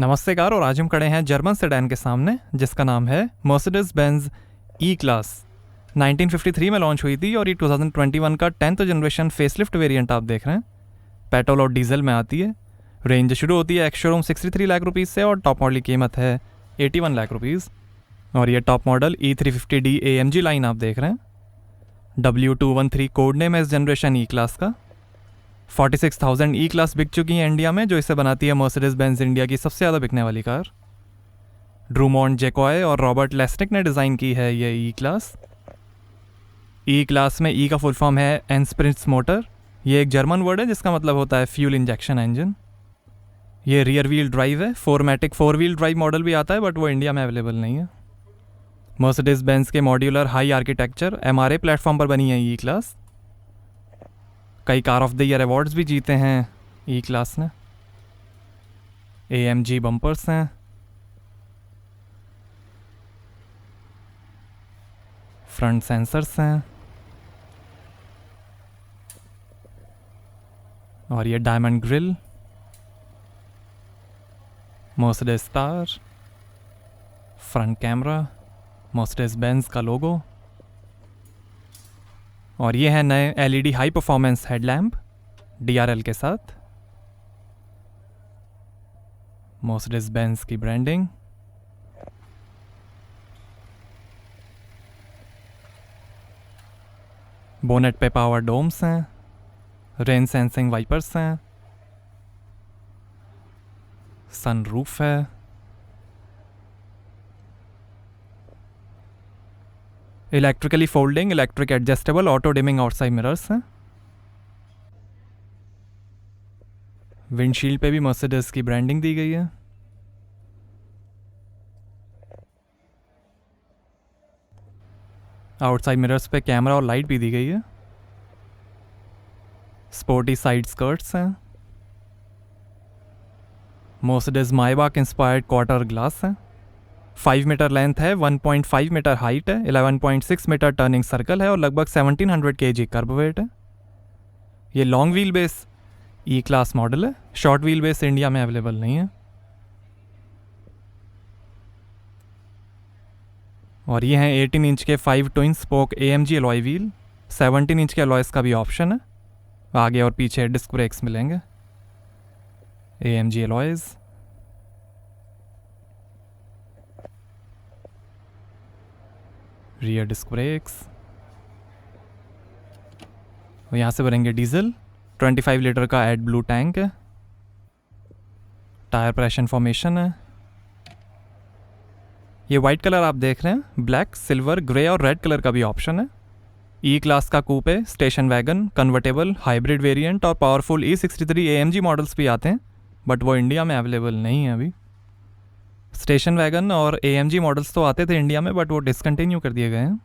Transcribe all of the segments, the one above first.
नमस्ते कार। और आज हम खड़े हैं जर्मन सेडान के सामने जिसका नाम है मर्सिडीज बेंज ई क्लास। 1953 में लॉन्च हुई थी और ये 2021 का 10th जनरेशन फेसलिफ्ट वेरिएंट आप देख रहे हैं। पेट्रोल और डीजल में आती है। रेंज शुरू होती है एक्स शोरूम 63 लाख रुपीज़ से और टॉप मॉडल की कीमत है 81 लाख रुपीज़। और ये top model E350D AMG line आप देख रहे हैं। W213 कोड नेम है इस जनरेशन ई क्लास का। 46,000 ई क्लास बिक चुकी है इंडिया में, जो इसे बनाती है मर्सिडीज बेंज इंडिया की सबसे ज़्यादा बिकने वाली कार। ड्रूमॉन्ट जैकॉय और रॉबर्ट लेस्निक ने डिज़ाइन की है ये ई क्लास। ई क्लास में ई का फुल फॉर्म है एनस्प्रिट्स मोटर। ये एक जर्मन वर्ड है जिसका मतलब होता है फ्यूल इंजेक्शन इंजन। ये रियर व्हील ड्राइव है। 4 व्हील ड्राइव मॉडल भी आता है बट वो इंडिया में अवेलेबल नहीं है। मर्सिडीज बेंज के modular high architecture MRA platform पर बनी है ई क्लास। कई car of the year awards भी जीते हैं ई क्लास ने। AMG बम्पर्स हैं। फ्रंट सेंसर्स हैं। और ये diamond grille, Mercedes star, front camera, Mercedes Benz का लोगो। और ये है नए LED high performance headlamp DRL के साथ। मर्सिडीज बेंज की ब्रांडिंग। बोनेट पे पावर डोम्स हैं। रेन सेंसिंग वाइपर्स हैं। सनरूफ है। Electrically folding electric adjustable auto dimming outside mirrors हैं। विंडशील्ड पे भी मर्सिडीज की ब्रांडिंग दी गई है। आउटसाइड मिरर्स पे कैमरा और लाइट भी दी गई है। स्पोर्टी साइड स्कर्ट्स हैं। मर्सिडीज मायबाक इंस्पायर्ड क्वार्टर ग्लास है। 5 मीटर लेंथ है, 1.5 मीटर हाइट है, 11.6 मीटर टर्निंग सर्कल है और लगभग 1700 kg कर्ब वेट है। ये long wheel base E class model है। शॉर्ट व्हील बेस इंडिया में अवेलेबल नहीं है। और ये हैं 18 इंच के 5 twin spoke AMG alloy wheel. 17 inch के अलॉयस का भी ऑप्शन है। आगे और पीछे डिस्क ब्रेक्स मिलेंगे। AMG alloys. Rear disc brakes. और यहाँ से भरेंगे डीजल। 25 लीटर का एड ब्लू टैंक है। टायर प्रेशर इन्फॉर्मेशन है। ये वाइट कलर आप देख रहे हैं। ब्लैक, सिल्वर, ग्रे और रेड कलर का भी ऑप्शन है। ई क्लास का coupe, station wagon, convertible, hybrid variant और पावरफुल E63 AMG मॉडल्स भी आते हैं बट वो इंडिया में अवेलेबल नहीं है अभी। स्टेशन वैगन और AMG मॉडल्स तो आते थे इंडिया में बट वो डिसकंटिन्यू कर दिए गए हैं।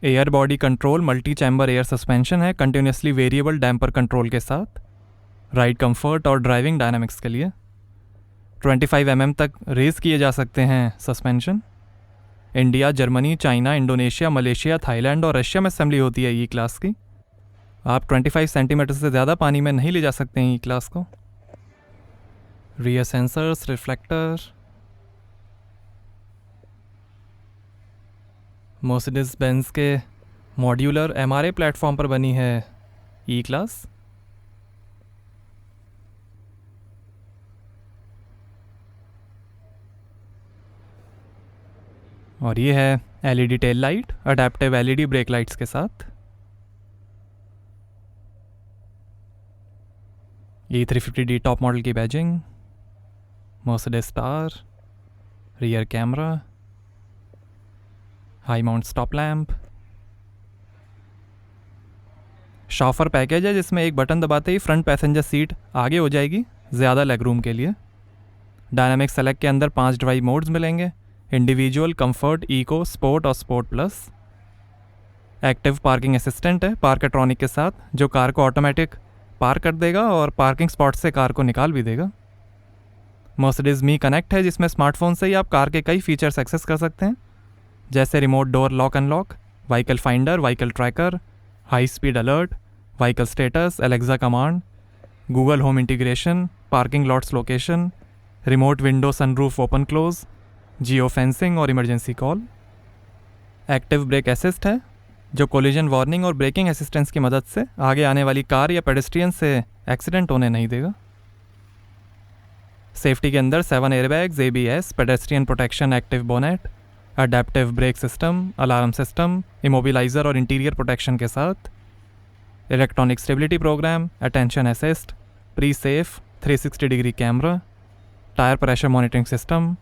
Air body control multi chamber air suspension है कंटिन्यूसली वेरिएबल डैम्पर कंट्रोल के साथ। राइड कंफर्ट और ड्राइविंग डायनामिक्स के लिए 25 mm तक रेस किए जा सकते हैं suspension. India, Germany, China, Indonesia, Malaysia, Thailand और रशिया में असेंबली होती है ई क्लास की। आप 25 सेंटीमीटर से ज़्यादा पानी में नहीं ले जा सकते हैं ई क्लास को। Rear sensors, reflector. Mercedes Benz के मॉड्यूलर MRA प्लेटफॉर्म पर बनी है ई क्लास। और ये है LED tail light, adaptive LED break lights के साथ। E350D टॉप मॉडल की badging. Mercedes star. Rear camera. High mount stop lamp. Chauffeur package है जिसमें एक बटन दबाते ही फ्रंट पैसेंजर सीट आगे हो जाएगी ज़्यादा लेग रूम के लिए। डायनामिक सेलेक्ट के अंदर 5 ड्राइव मोड्स मिलेंगे। इंडिविजुअल, कंफर्ट, इको, स्पोर्ट और sport plus. Active parking assistant है पार्कट्रॉनिक के साथ, जो कार को ऑटोमेटिक पार्क कर देगा और पार्किंग स्पॉट से कार को निकाल भी देगा। मर्सिडीज मी कनेक्ट है जिसमें स्मार्टफोन से ही आप कार के कई फीचर्स एक्सेस कर सकते हैं जैसे remote door lock unlock, vehicle finder, vehicle tracker, high speed alert, vehicle status, Alexa command, Google home integration, parking lots location, remote window sunroof open close, geo fencing और emergency call. Active brake assist है जो collision warning और braking assistance की मदद से आगे आने वाली कार या पेडेस्ट्रियन से एक्सीडेंट होने नहीं देगा। सेफ्टी के अंदर 7 airbags, ABS, pedestrian protection, active bonnet, adaptive brake system, alarm system, immobiliser और इंटीरियर प्रोटेक्शन के साथ, electronic stability programme, attention assist, pre safe 360 degree camera, tyre pressure monitoring system,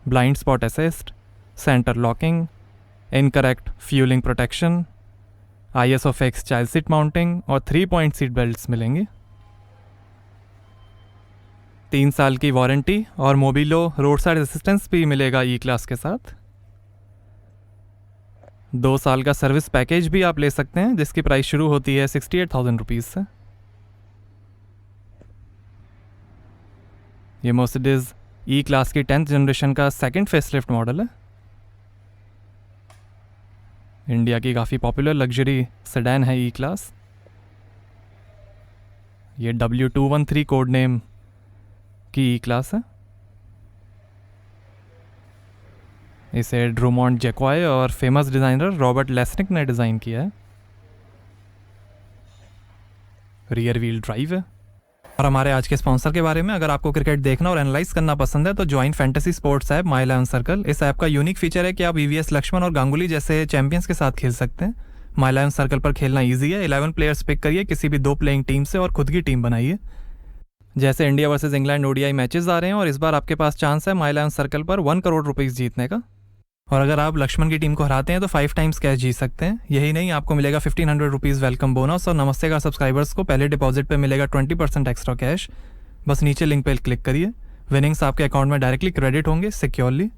blind spot assist, centre locking, incorrect fuelling protection, ISO fix child seat mounting और 3 point seat belts मिलेंगी। 3 साल की warranty और Mobilio road side assistance भी मिलेगा ई class के साथ। 2 साल का सर्विस पैकेज भी आप ले सकते हैं जिसकी प्राइस शुरू होती है 68,000 रुपीज़ से। ये मर्सिडीज ई क्लास की 10th जनरेशन का सेकंड फेसलिफ्ट मॉडल है। इंडिया की काफ़ी पॉपुलर लग्जरी सेडान है ई क्लास। ये W213 कोड नेम की ई क्लास है। इसे ड्रूमॉन्ट जैक्वाय और फेमस डिज़ाइनर रॉबर्ट लेस्निक ने डिज़ाइन किया है। रियर व्हील ड्राइव है। और हमारे आज के स्पॉन्सर के बारे में, अगर आपको क्रिकेट देखना और एनालाइज करना पसंद है तो ज्वाइन फैंटेसी स्पोर्ट्स ऐप माई 11 सर्कल। इस ऐप का यूनिक फीचर है कि आप VVS लक्ष्मण और गांगुली जैसे चैंपियंस के साथ खेल सकते हैं। माई 11 सर्कल पर खेलना ईजी है। 11 प्लेयर्स पिक करिए किसी भी 2 प्लेइंग टीम से और खुद की टीम बनाइए। जैसे India versus England ODI matches आ रहे हैं और इस बार आपके पास चांस है माई 11 सर्कल पर 1 करोड़ रुपीज़ जीतने का। और अगर आप लक्ष्मण की टीम को हराते हैं तो 5 टाइम्स कैश जीत सकते हैं। यही नहीं, आपको मिलेगा 1500 रुपीज़ वेलकम बोनस और नमस्ते का सब्सक्राइबर्स को पहले डिपॉजिट पे मिलेगा 20% एक्स्ट्रा कैश। बस नीचे लिंक पे क्लिक करिए। विनिंग्स आपके अकाउंट में डायरेक्टली क्रेडिट होंगे सिक्योरली।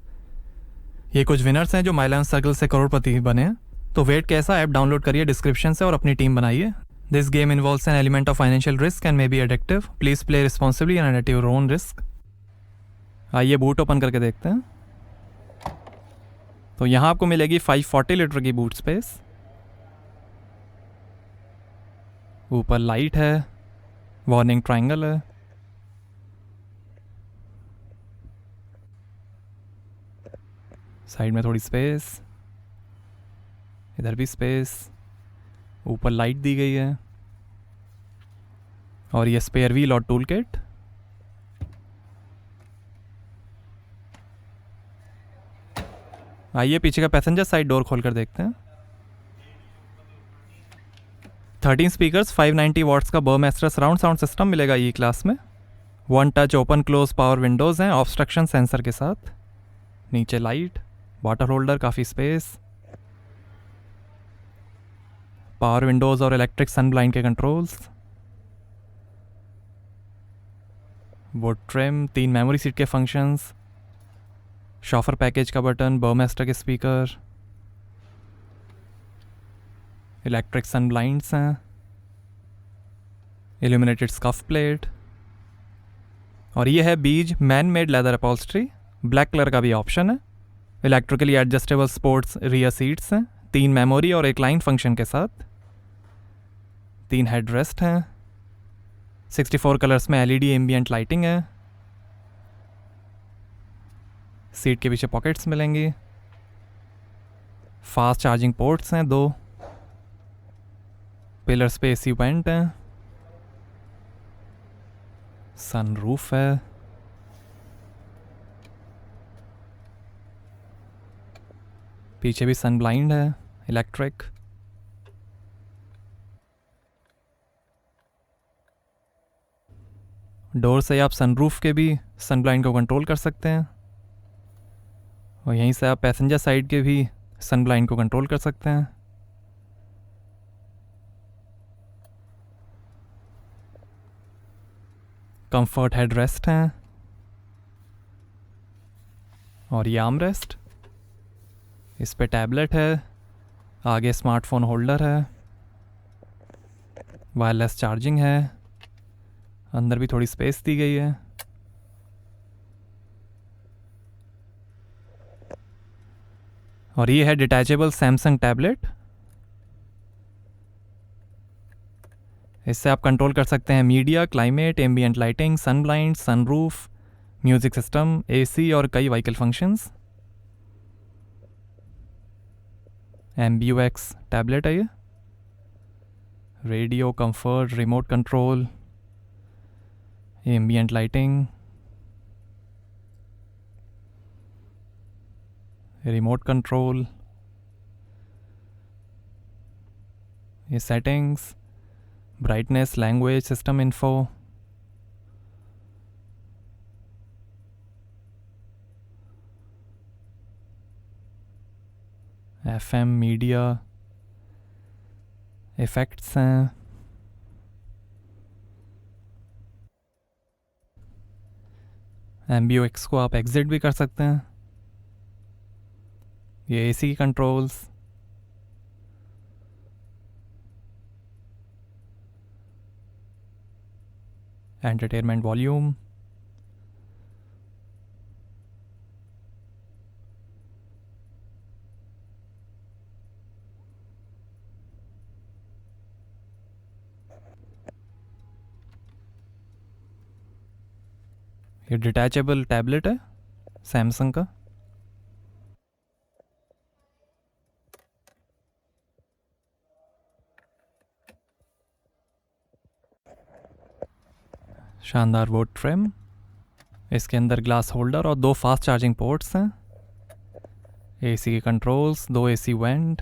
ये कुछ विनर्स हैं जो माई 11 सर्कल से करोड़पति बने हैं। तो वेट कैसा, ऐप डाउनलोड करिए डिस्क्रिप्शन से और अपनी टीम बनाइए। This game involves an element of financial risk and may be addictive. Please play responsibly and at your own risk. आइए बूट ओपन करके देखते हैं। तो यहाँ आपको मिलेगी 540 लीटर की बूट स्पेस। ऊपर लाइट है, वार्निंग ट्रायंगल है, साइड में थोड़ी स्पेस, इधर भी स्पेस, ऊपर लाइट दी गई है और ये स्पेयर व्हील और टूल किट। आइए पीछे का पैसेंजर साइड डोर खोलकर देखते हैं। 13 स्पीकर्स, 590 वॉट्स का बर्मेस्टर सराउंड साउंड सिस्टम मिलेगा ई क्लास में। 1 touch open close power Windows हैं ऑब्स्ट्रक्शन सेंसर के साथ। नीचे लाइट, वाटर होल्डर, काफ़ी स्पेस, पावर विंडोज़ और इलेक्ट्रिक सन ब्लाइंड के controls, would trim, 3 memory seat के फंक्शंस, शॉफर पैकेज का बटन, बर्मेस्टर के स्पीकर, इलेक्ट्रिक सन ब्लाइंड्स हैं, इल्यूमिनेटेड स्कफ प्लेट और ये है बीज man made leather upholstery. Black colour का भी ऑप्शन है। Electrically adjustable sports rear seats हैं, 3 मेमोरी और एक लाइन फंक्शन के साथ। 3 हेड रेस्ट हैं, 64 कलर्स में LED एम्बियंट लाइटिंग है। सीट के पीछे पॉकेट्स मिलेंगी। फास्ट चार्जिंग पोर्ट्स हैं 2। पिलर्स पे AC वेंट है। सनरूफ है। पीछे भी सन ब्लाइंड है इलेक्ट्रिक। डोर से आप सनरूफ के भी सन ब्लाइंड को कंट्रोल कर सकते हैं और यहीं से आप पैसेंजर साइड के भी सन ब्लाइंड को कंट्रोल कर सकते हैं। कंफर्ट हेड रेस्ट हैं और ये आर्म रेस्ट। इस पे टैबलेट है, आगे स्मार्टफोन होल्डर है, वायरलेस चार्जिंग है, अंदर भी थोड़ी स्पेस दी गई है। और ये है डिटैचेबल सैमसंग टैबलेट। इससे आप कंट्रोल कर सकते हैं media, climate, ambient lighting, sun blind, sunroof, music system, AC और कई व्हीकल फंक्शंस। MBUX टैबलेट है ये। Radio, comfort, remote control, ambient lighting, remote control, ये settings, brightness, language, system info, FM, media, effects हैं, MBUX को आप exit भी कर सकते हैं। ये AC की कंट्रोल्स, एंटरटेनमेंट वॉल्यूम, ये डिटैचेबल टैबलेट है सैमसंग का। शानदार वुड ट्रिम, इसके अंदर ग्लास होल्डर और 2 फास्ट चार्जिंग पोर्ट्स हैं। AC के कंट्रोल्स, 2 AC वेंट,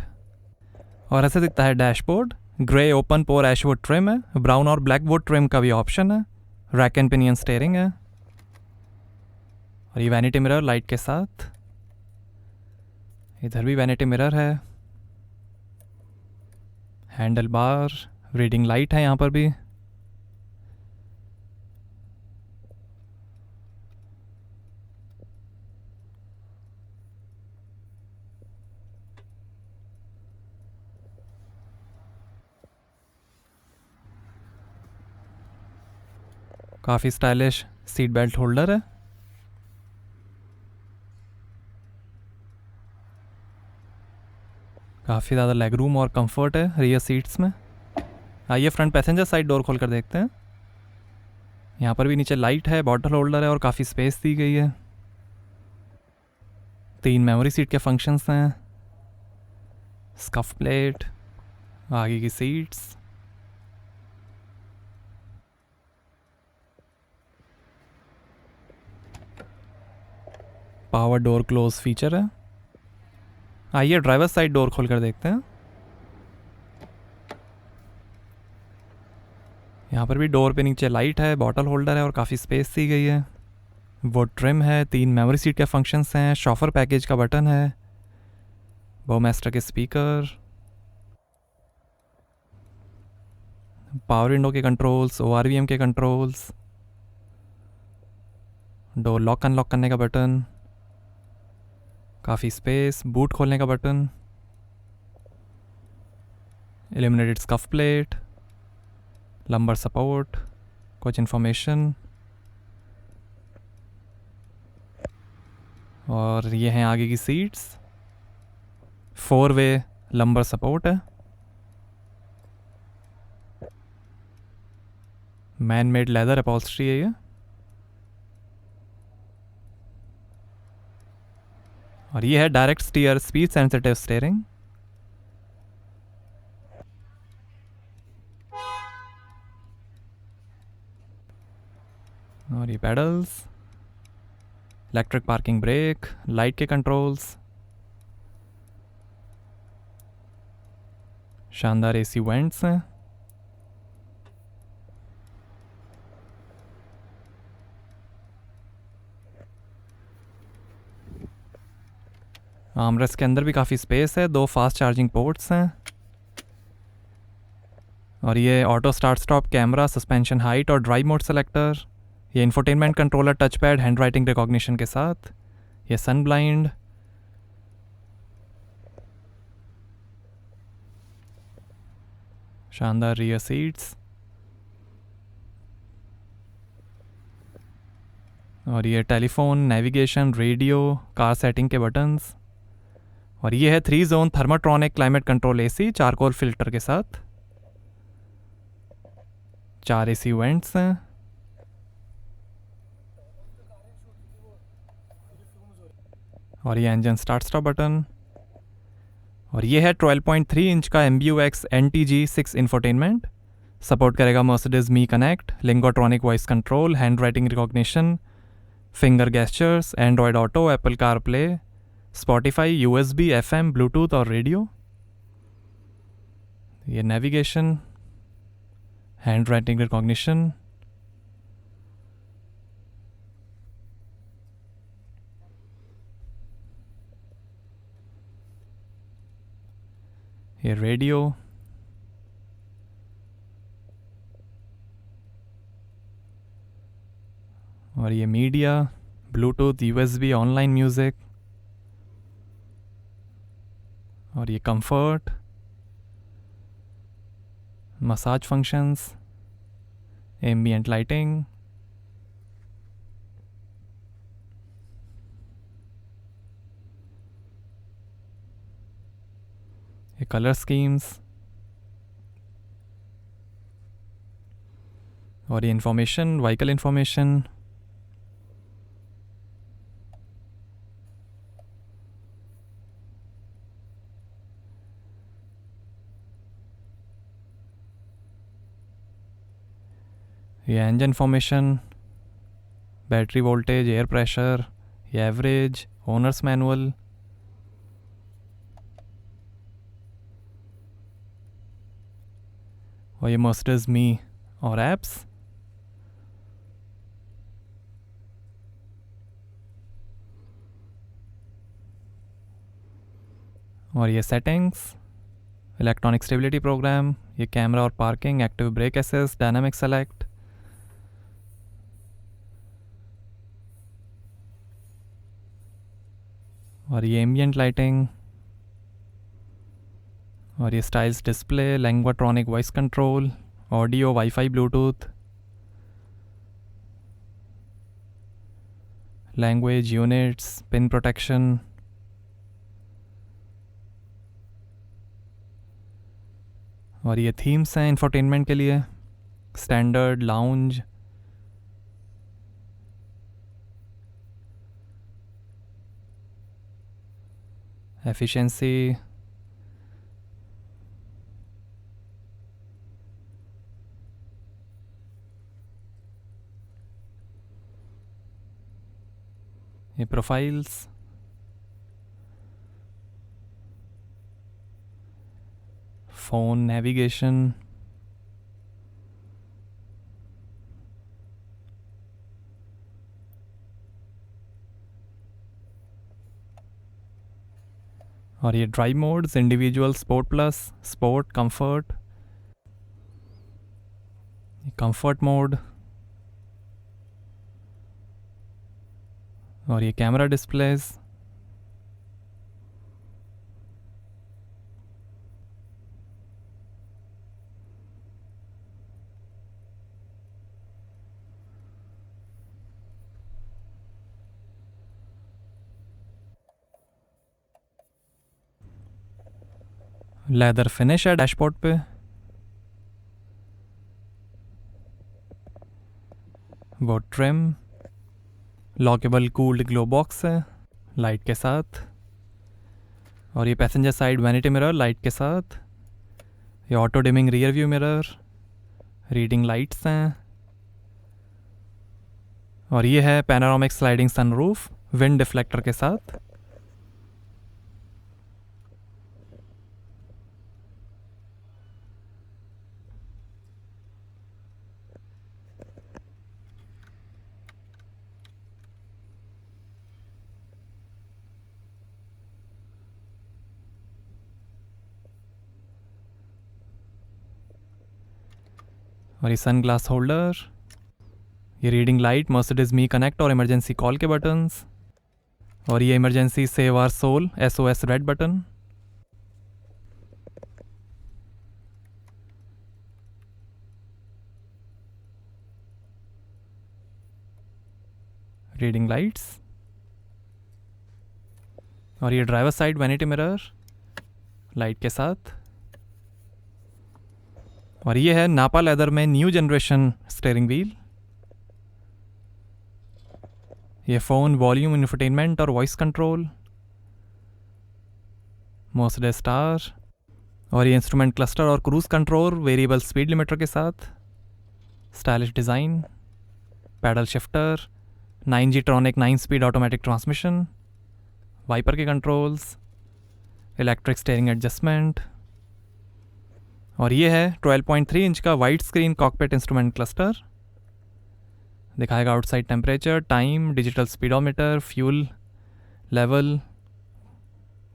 और ऐसे दिखता है डैशबोर्ड। ग्रे ओपन पोर ऐशवुड ट्रिम है, ब्राउन और ब्लैक वुड ट्रिम का भी ऑप्शन है, रैक एंड पिनियन स्टीयरिंग है, और ये वैनिटी मिरर लाइट के साथ। इधर भी वैनिटी मिरर है, हैंडल बार, रीडिंग लाइट है यहाँ पर भी। काफ़ी स्टाइलिश सीट बेल्ट होल्डर है। काफ़ी ज़्यादा लेग रूम और कंफर्ट है रियर सीट्स में। आइए फ्रंट पैसेंजर साइड डोर खोल कर देखते हैं। यहाँ पर भी नीचे लाइट है, बॉटल होल्डर है और काफ़ी स्पेस दी गई है। 3 मेमोरी सीट के फंक्शंस हैं, स्कफ प्लेट, आगे की seats, power door close feature है। आइए ड्राइवर साइड डोर खोल कर देखते हैं। यहाँ पर भी डोर पे नीचे लाइट है, बॉटल होल्डर है और काफ़ी स्पेस दी गई है। वो ट्रिम है, 3 मेमोरी सीट के फंक्शंस हैं, शॉफर पैकेज का बटन है, बोमास्टर के स्पीकर, पावर विंडो के कंट्रोल्स, ORVM के कंट्रोल्स, डोर लॉक अनलॉक करने का बटन, काफ़ी स्पेस, बूट खोलने का button, illuminated scuff plate, lumbar support, कुछ इन्फॉर्मेशन, और ये हैं आगे की सीट्स। 4 वे लंबर सपोर्ट है, मैन मेड लेदर अपॉल्स्ट्री है ये, और ये है direct steer speed sensitive steering. और ये pedals, electric parking brake, light के कंट्रोल्स, शानदार AC वेंट्स हैं, आर्मरेस्ट के अंदर भी काफ़ी स्पेस है, 2 फास्ट चार्जिंग पोर्ट्स हैं, और ये auto start stop camera, suspension height और ड्राइव मोड सेलेक्टर, ये infotainment controller, touch pad, hand writing recognition के साथ, ये सन ब्लाइंड, शानदार रियर सीट्स, और ये telephone, navigation, radio, car setting के बटन्स, और ये है 3 zone Thermotronic climate control AC charcoal filter के साथ। 4 एसी वेंट्स हैं। और ये इंजन स्टार्ट स्टॉप बटन। और ये है 12.3 इंच का MBUX NTG6 इंफोटेनमेंट। सपोर्ट करेगा Mercedes me connect, Linguatronic voice control, hand writing recognition, finger gestures, Android auto, Apple CarPlay, Spotify, USB, FM, Bluetooth और रेडियो। ये नेविगेशन, हैंड राइटिंग रिकॉग्निशन, ये radio, और ये media, Bluetooth, USB, online music, और ये comfort, massage functions, ambient lighting, ये colour schemes, और ये इंफॉर्मेशन, व्हीकल इंफॉर्मेशन, ये engine information, battery voltage, air pressure, ये एवरेज, ओनर्स मैनुअल, और ये Mercedes मी और ऐप्स, और ये सेटिंग्स, इलेक्ट्रॉनिक स्टेबिलिटी प्रोग्राम, ये कैमरा और parking, active brake assist, dynamic select, और ये एम्बियंट लाइटिंग, और ये styles display, Linguatronic voice control, audio, WiFi, Bluetooth, language units, PIN protection, और ये थीम्स हैं इंफोटेनमेंट के लिए, स्टैंडर्ड, लाउंज, एफिशिएंसी, ये प्रोफाइल्स, फ़ोन नेविगेशन, और ये drive modes, individual, sport plus, sport, comfort, comfort mode, और ये कैमरा डिस्प्लेस, लेदर फिनिश है डैशबोर्ड पे, वो trim, lockable cooled glove box है लाइट के साथ, और ये passenger side vanity mirror light के साथ, ये auto dimming rear view mirror, reading lights हैं, और ये है panoramic sliding sunroof wind deflector के साथ। और ये सन ग्लास होल्डर, ये reading light, Mercedes me connect और इमरजेंसी कॉल के बटन्स, और ये emergency save our soul SOS red button, reading lights, और ये driver side vanity mirror light के साथ, और ये है नापा लेदर में न्यू जनरेशन स्टीयरिंग व्हील। ये फ़ोन, वॉल्यूम, इंफोटेनमेंट और वॉइस कंट्रोल, मर्सिडीज स्टार। और ये इंस्ट्रूमेंट क्लस्टर और cruise control variable speed limiter के साथ, stylish design, paddle shifter, 9G tronic 9 speed automatic transmission, wiper के कंट्रोल्स, इलेक्ट्रिक स्टीयरिंग एडजस्टमेंट। और ये है 12.3 इंच का wide screen cockpit instrument cluster. दिखाएगा outside temperature, time, digital speedometer, fuel level,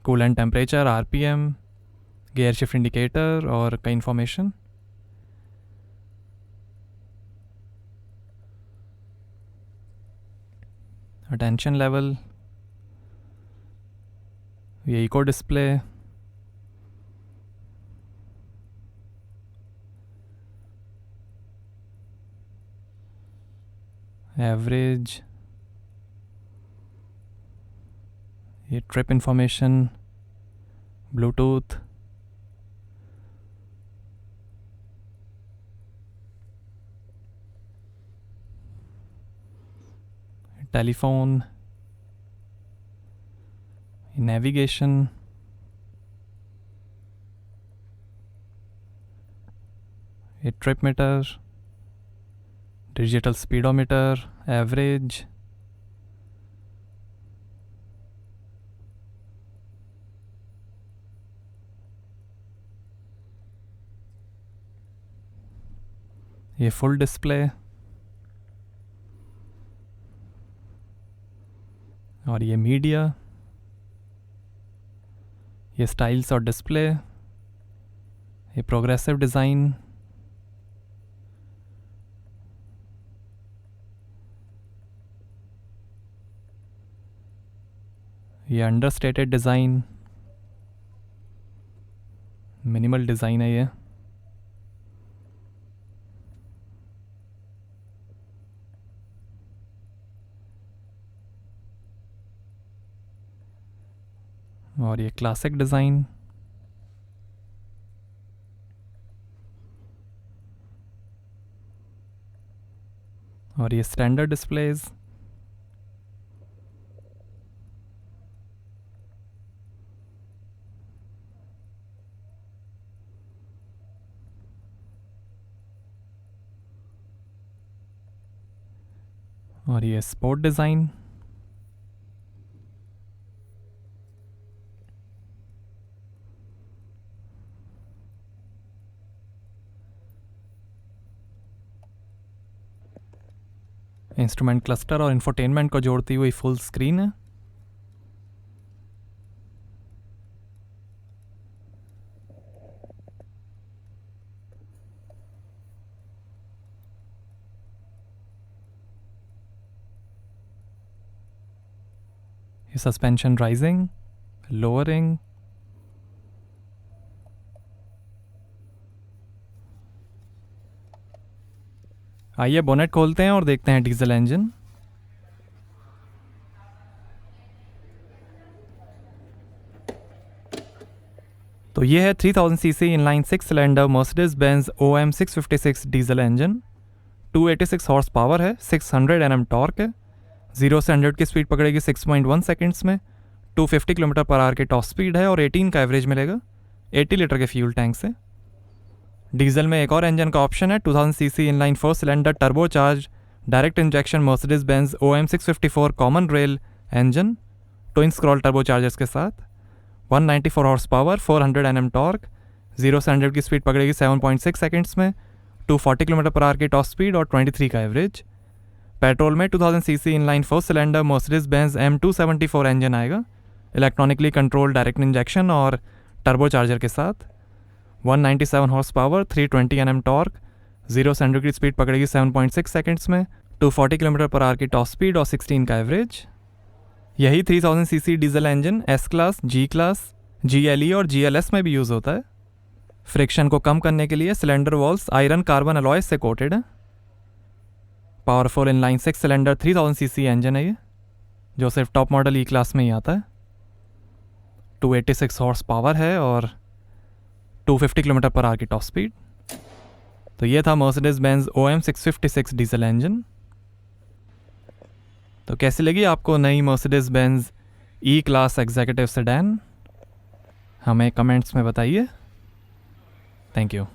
coolant temperature, RPM, gear shift indicator और कई information. Attention level, ये eco display, average, ये trip information, Bluetooth, telephone, navigation, ये trip meter, digital speedometer, average, ये full display और ये media, ये styles और डिस्प्ले, ये प्रोग्रेसिव डिज़ाइन, ये अंडरस्टेटेड डिज़ाइन, मिनिमल डिज़ाइन है ये। और ये क्लासिक डिज़ाइन, और ये स्टैंडर्ड डिस्प्लेज, और ये स्पोर्ट डिज़ाइन। इंस्ट्रूमेंट क्लस्टर और इंफोटेनमेंट को जोड़ती हुई फुल स्क्रीन है। ये सस्पेंशन राइजिंग, लोअरिंग, आइए बोनेट खोलते हैं और देखते हैं डीजल इंजन। तो ये है 3000 CC inline 6 cylinder Mercedes Benz OM 656 diesel engine. 286 horse power है, 600 Nm टॉर्क है, 0 से 100 की स्पीड पकड़ेगी 6.1 सेकेंड्स में, 250 किलोमीटर पर आवर के टॉप स्पीड है और 18 का एवरेज मिलेगा 80 लीटर के फ्यूल टैंक से। डीजल में एक और इंजन का ऑप्शन है, 2000 CC inline 4 cylinder turbo charge direct injection Mercedes Benz OM 654 common rail engine, twin scroll turbo chargers के साथ, 194 हॉर्स पावर, 400 Nm टॉर्क, 0 से 100 की स्पीड पकड़ेगी 7.6 सेकेंड्स में, 240 किलोमीटर पर आवर की टॉप स्पीड और 23 का एवरेज। पेट्रोल में 2000 CC inline 4 cylinder Mercedes Benz M274 engine आएगा, इलेक्ट्रॉनिकली कंट्रोल डायरेक्ट इंजेक्शन और टर्बो चार्जर के साथ, 197 हॉर्स पावर, 320 Nm टॉर्क, 0 से 100 की स्पीड पकड़ेगी 7.6 सेकेंड्स में, 240 किलोमीटर पर आवर की टॉप स्पीड और 16 का एवरेज। यही 3000 CC diesel engine S class, G class, GLE और GLS में भी यूज़ होता है। फ्रिक्शन को कम करने के लिए cylinder walls iron carbon alloy से कोटेड है। Powerful inline 6 cylinder 3000 CC engine है ये, जो सिर्फ टॉप मॉडल E क्लास में ही आता है। 286 हॉर्स पावर है और 250 किलोमीटर पर आवर की टॉप स्पीड। तो ये था Mercedes Benz OM 656 diesel engine. तो कैसी लगी आपको नई मर्सिडीज़ बेंज ई क्लास एग्जीक्यूटिव सेडान? हमें कमेंट्स में बताइए। Thank you.